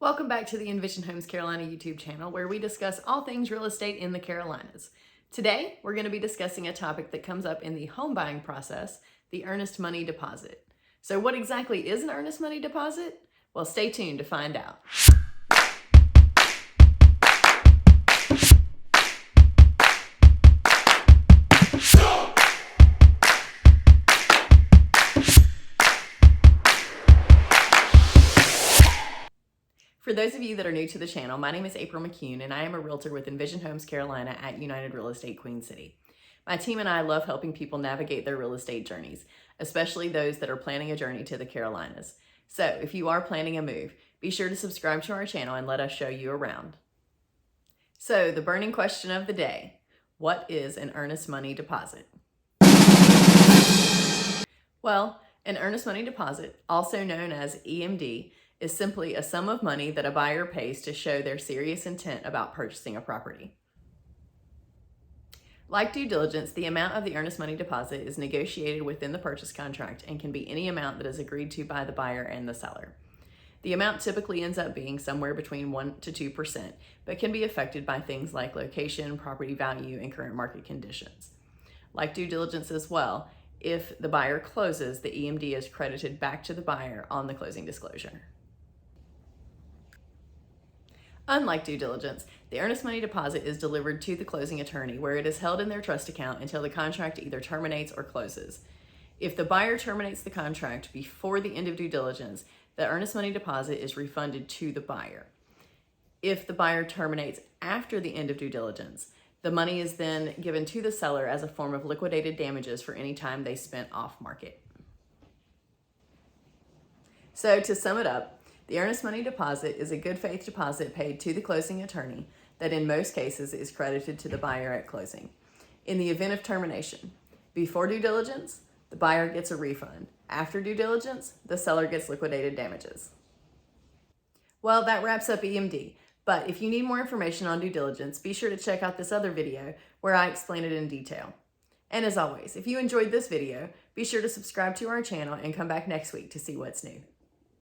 Welcome back to the Envision Homes Carolina YouTube channel, where we discuss all things real estate in the Carolinas. Today, we're going to be discussing a topic that comes up in the home buying process, the earnest money deposit. So what exactly is an earnest money deposit? Well, stay tuned to find out. For those of you that are new to the channel, my name is April McCune, and I am a realtor with Envision Homes Carolina at United Real Estate Queen City. My team and I love helping people navigate their real estate journeys, especially those that are planning a journey to the Carolinas. So if you are planning a move, be sure to subscribe to our channel and let us show you around. So the burning question of the day, what is an earnest money deposit? Well, an earnest money deposit, also known as EMD, is simply a sum of money that a buyer pays to show their serious intent about purchasing a property. Like due diligence, the amount of the earnest money deposit is negotiated within the purchase contract and can be any amount that is agreed to by the buyer and the seller. The amount typically ends up being somewhere between 1% to 2%, but can be affected by things like location, property value, and current market conditions. Like due diligence as well, if the buyer closes, the EMD is credited back to the buyer on the closing disclosure. Unlike due diligence, the earnest money deposit is delivered to the closing attorney, where it is held in their trust account until the contract either terminates or closes. If the buyer terminates the contract before the end of due diligence, the earnest money deposit is refunded to the buyer. If the buyer terminates after the end of due diligence, the money is then given to the seller as a form of liquidated damages for any time they spent off market. So to sum it up, the earnest money deposit is a good faith deposit paid to the closing attorney that in most cases is credited to the buyer at closing. In the event of termination, before due diligence, the buyer gets a refund. After due diligence, the seller gets liquidated damages. Well, that wraps up EMD, but if you need more information on due diligence, be sure to check out this other video where I explain it in detail. And as always, if you enjoyed this video, be sure to subscribe to our channel and come back next week to see what's new.